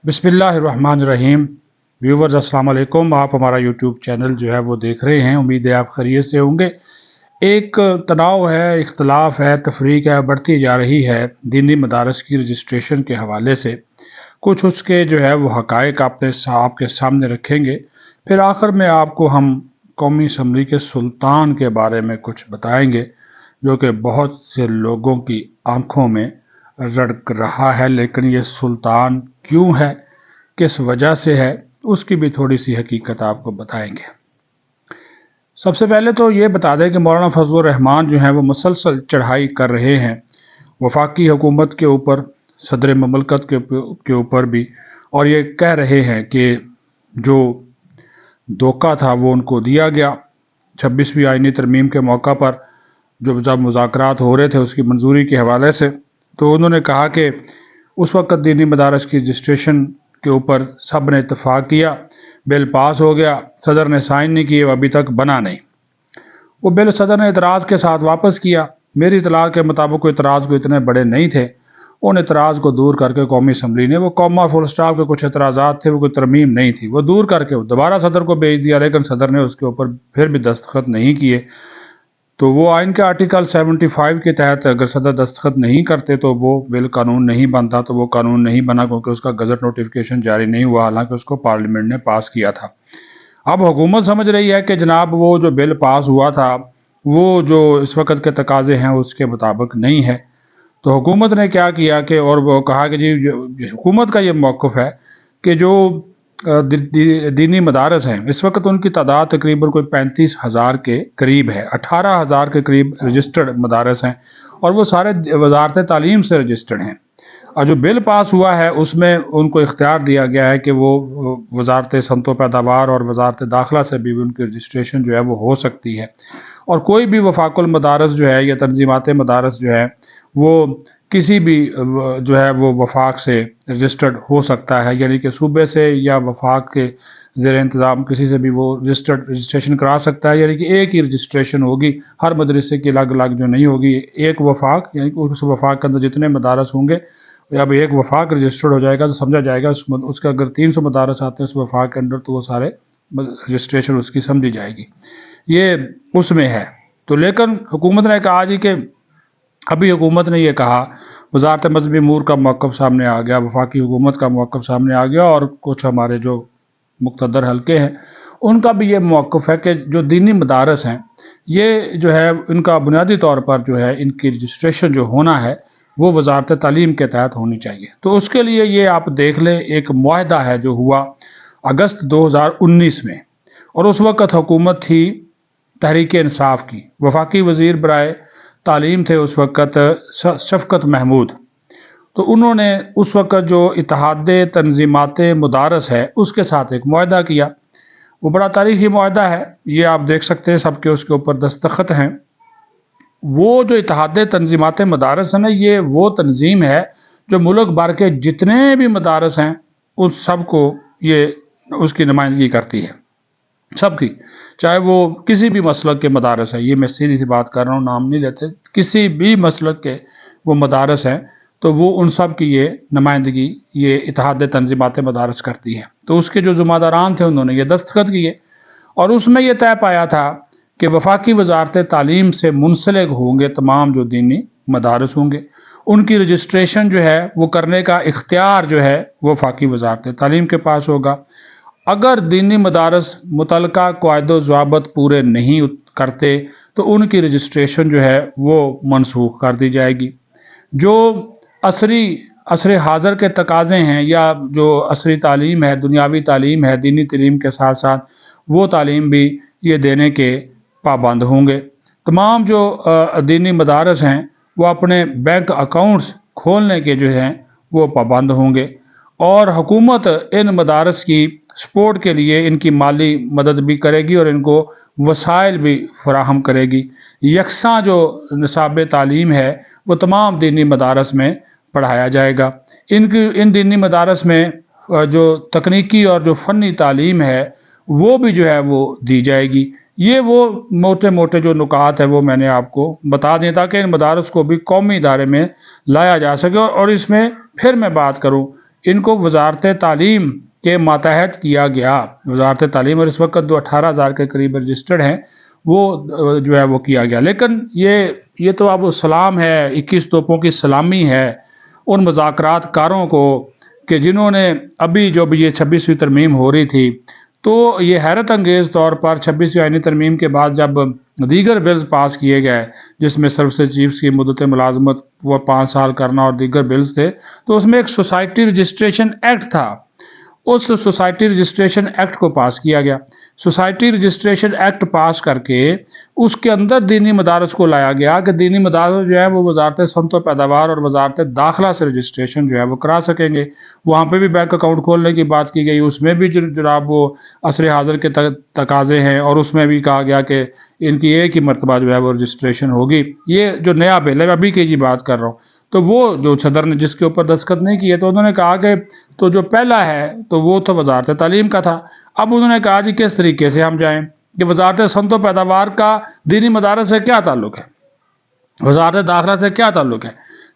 बिस्मिल्लाहिर्रहमानिर्रहीम। व्यूवर्स अस्सलाम वालेकुम। आप हमारा यूट्यूब चैनल जो है वो देख रहे हैं, उम्मीद है आप खैरियत से होंगे। एक तनाव है, इख्तलाफ है, तफरीक है बढ़ती जा रही है दीनी मदारस की रजिस्ट्रेशन के हवाले से। कुछ उसके जो है वो हक़ाइक़ आपके सामने रखेंगे, फिर आखिर में आपको हम कौमी असम्बली के सुल्तान के बारे में कुछ बताएंगे जो कि बहुत से लोगों की आंखों में रड़क रहा है। लेकिन ये सुल्तान क्यों है, किस वजह से है, उसकी भी थोड़ी सी हकीकत आपको बताएंगे। सबसे पहले तो ये बता दें कि मौलाना फजलुर रहमान जो हैं वो मुसलसल चढ़ाई कर रहे हैं वफाकी हुकूमत के ऊपर, सदर ममलकत के ऊपर भी, और ये कह रहे हैं कि जो धोखा था वो उनको दिया गया। 26वीं आईनी तरमीम के मौका पर जब मुज़ाकरात हो रहे थे उसकी मंजूरी के हवाले से, तो उन्होंने कहा कि उस वक़्त दीनी मदारस की रजिस्ट्रेशन के ऊपर सब ने इत्तफाक किया, बिल पास हो गया, सदर ने साइन नहीं किए, अभी तक बना नहीं। वो बिल सदर ने इतराज़ के साथ वापस किया। मेरी इतला के मुताबिक इतराज़ को इतने बड़े नहीं थे। उन इतराज़ को दूर करके कौमी असम्बली ने, वो कौमा फुल स्टॉप के कुछ एतराज़ात थे, वो कोई तरमीम नहीं थी, वो दूर करके दोबारा सदर को भेज दिया। लेकिन सदर ने उसके ऊपर फिर भी दस्तखत नहीं किए। तो वो आइन के आर्टिकल 75 के तहत अगर सदर दस्तखत नहीं करते तो वो बिल कानून नहीं बनता। तो वो कानून नहीं बना क्योंकि उसका गजट नोटिफिकेशन जारी नहीं हुआ, हालांकि उसको पार्लियामेंट ने पास किया था। अब हुकूमत समझ रही है कि जनाब वो जो बिल पास हुआ था वो जो इस वक्त के तकाजे हैं उसके मुताबिक नहीं है। तो हुकूमत ने क्या किया कि, और वो कहा कि जी हुकूमत का ये मौक़िफ़ है कि जो दीनी मदारस हैं इस वक्त उनकी तादाद तकरीबन कोई 35,000 के करीब है। 18,000 के करीब रजिस्टर्ड मदारस हैं और वो सारे वजारत तालीम से रजिस्टर्ड हैं। और जो बिल पास हुआ है उसमें उनको इख्तियार दिया गया है कि वो वजारत सनतो पैदावार और वजारत दाखिला से भी उनकी रजिस्ट्रेशन जो है वो हो सकती है। और कोई भी वफाकुल मदारस जो है या तंजीमात मदारस जो है वो किसी भी जो है वो वफाक से रजिस्टर्ड हो सकता है, यानी कि सूबे से या वफाक के ज़ेर इंतज़ाम किसी से भी वो रजिस्ट्रेशन करा सकता है। यानी कि एक ही रजिस्ट्रेशन होगी, हर मदरसे की अलग अलग जो नहीं होगी। एक वफाक, यानी कि उस वफाक के अंदर जितने मदारस होंगे, अब एक वफाक रजिस्टर्ड हो जाएगा तो समझा जाएगा उसका अगर 300 मदारस आते हैं उस वफाक के अंदर तो वो सारे रजिस्ट्रेशन उसकी समझी जाएगी। ये उसमें है। तो लेकिन हुकूमत ने कहा जी कि अभी हुकूमत ने ये कहा, वजारत मज़हबी अमूर का मौक़िफ़ सामने आ गया, वफाकी हुकूमत का मौक़िफ़ सामने आ गया, और कुछ हमारे जो मुक़्तदर हल्के हैं उनका भी ये मौक़िफ़ है कि जो दीनी मदारस हैं ये जो है इनका बुनियादी तौर पर जो है इनकी रजिस्ट्रेशन जो होना है वो वजारत तालीम के तहत होनी चाहिए। तो उसके लिए ये आप देख लें, एक मुआहदा है जो हुआ अगस्त 2019 में, और उस वक़्त हुकूमत थी तहरीक इंसाफ की। वफाकी वज़ीर बराए तालीम थे उस वक़्त शफ़कत महमूद। तो उन्होंने उस वक़्त जो इत्तेहाद तंजीमात मदारस है उसके साथ एक मुआहदा किया। वो बड़ा तारीख़ी मुआहदा है, ये आप देख सकते हैं, सबके उसके ऊपर दस्तखत हैं। वो जो इत्तेहाद तंजीमात मदारस है ना, ये वो तंजीम है जो मुल्क भर के जितने भी मदारस हैं उन सब को ये उसकी नुमाइंदगी करती है, सबकी, चाहे वो किसी भी मसलक के मदारस है। ये मैं सीधी सी बात कर रहा हूँ, नाम नहीं लेते, किसी भी मसलक के वो मदारस हैं तो वो उन सब की ये नुमाइंदगी ये इत्तेहाद तंजीमात मदारस करती है। तो उसके जो ज़िम्मेदारान थे उन्होंने ये दस्तखत किए और उसमें यह तय पाया था कि वफाकी वजारत तालीम से मुंसलिक होंगे तमाम जो दीनी मदारस होंगे, उनकी रजिस्ट्रेशन जो है वो करने का इख्तियार जो है वो वफाकी वजारत तालीम के पास होगा। अगर दीनी मदारस मुतलका क़वाइद ज़वाबित पूरे नहीं करते तो उनकी रजिस्ट्रेशन जो है वो मनसूख कर दी जाएगी। जो असरी हाज़र के तकाज़े हैं या जो असरी तालीम है, दुनियावी तालीम है, दीनी तालीम के साथ साथ वो तालीम भी ये देने के पाबंद होंगे। तमाम जो दीनी मदारस हैं वो अपने बैंक अकाउंट्स खोलने के जो हैं वो पाबंद होंगे, और हुकूमत इन मदारस की सपोर्ट के लिए इनकी माली मदद भी करेगी और इनको वसाइल भी फराहम करेगी। यकसा जो निसाब तालीम है वो तमाम दीनी मदारस में पढ़ाया जाएगा। इन दीनी मदारस में जो तकनीकी और जो फ़नी तालीम है वो भी जो है वो दी जाएगी। ये वो मोटे मोटे जो नुकात है वो मैंने आपको बता दें ताकि इन मदारस को भी कौमी इदारे में लाया जा सके। और इसमें फिर मैं बात करूं ان کو وزارت تعلیم کے ماتحت کیا گیا، وزارت تعلیم، اور اس وقت 18,000 کے قریب رجسٹرڈ ہیں، وہ جو ہے وہ کیا گیا۔ لیکن یہ تو اب سلام ہے، 21 توپوں کی سلامی ہے ان مذاکرات کاروں کو کہ جنہوں نے ابھی جو بھی یہ 26ویں ترمیم ہو رہی تھی، تو یہ حیرت انگیز طور پر 26ویں آئینی ترمیم کے بعد جب دیگر بلز پاس کیے گئے، جس میں سروسز چیفز کی مدت ملازمت وہ 5 سال کرنا اور دیگر بلز تھے، تو اس میں ایک سوسائٹی رجسٹریشن ایکٹ تھا، اس سوسائٹی رجسٹریشن ایکٹ کو پاس کیا گیا۔ سوسائٹی رجسٹریشن ایکٹ پاس کر کے اس کے اندر دینی مدارس کو لایا گیا کہ دینی مدارس جو ہے وہ وزارت صنعت و پیداوار اور وزارت داخلہ سے رجسٹریشن جو ہے وہ کرا سکیں گے۔ وہاں پہ بھی بینک اکاؤنٹ کھولنے کی بات کی گئی، اس میں بھی جناب وہ عصر حاضر کے تقاضے ہیں، اور اس میں بھی کہا گیا کہ ان کی ایک ہی مرتبہ جو ہے وہ رجسٹریشن ہوگی۔ یہ جو نیا بل ہے، ابھی کی جی بات کر رہا ہوں، تو وہ جو صدر نے جس کے اوپر دستخط نہیں کیے، تو انہوں نے کہا کہ تو جو پہلا ہے تو وہ تو وزارت تعلیم کا تھا۔ اب انہوں نے کہا جی کس طریقے سے ہم جائیں کہ وزارت صنعت و پیداوار کا دینی مدارس سے کیا تعلق ہے، وزارت داخلہ سے کیا تعلق ہے؟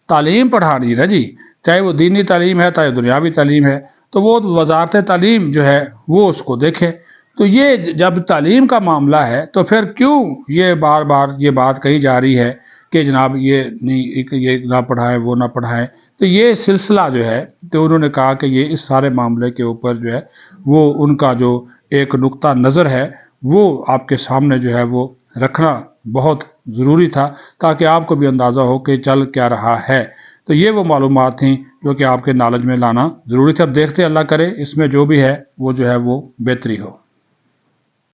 تعلیم پڑھانی ہے جی، چاہے وہ دینی تعلیم ہے چاہے دنیاوی تعلیم ہے، تو وہ وزارت تعلیم جو ہے وہ اس کو دیکھے۔ تو یہ جب تعلیم کا معاملہ ہے تو پھر کیوں یہ بار بار یہ بات کہی جا رہی ہے کہ جناب یہ نہ پڑھائیں وہ نہ پڑھائیں؟ تو یہ سلسلہ جو ہے، تو انہوں نے کہا کہ یہ اس سارے معاملے کے اوپر جو ہے وہ ان کا جو ایک نقطہ نظر ہے وہ آپ کے سامنے جو ہے وہ رکھنا بہت ضروری تھا، تاکہ آپ کو بھی اندازہ ہو کہ چل کیا رہا ہے۔ تو یہ وہ معلومات تھیں جو کہ آپ کے نالج میں لانا ضروری تھا۔ اب دیکھتے اللہ کرے اس میں جو بھی ہے وہ جو ہے وہ بہتری ہو۔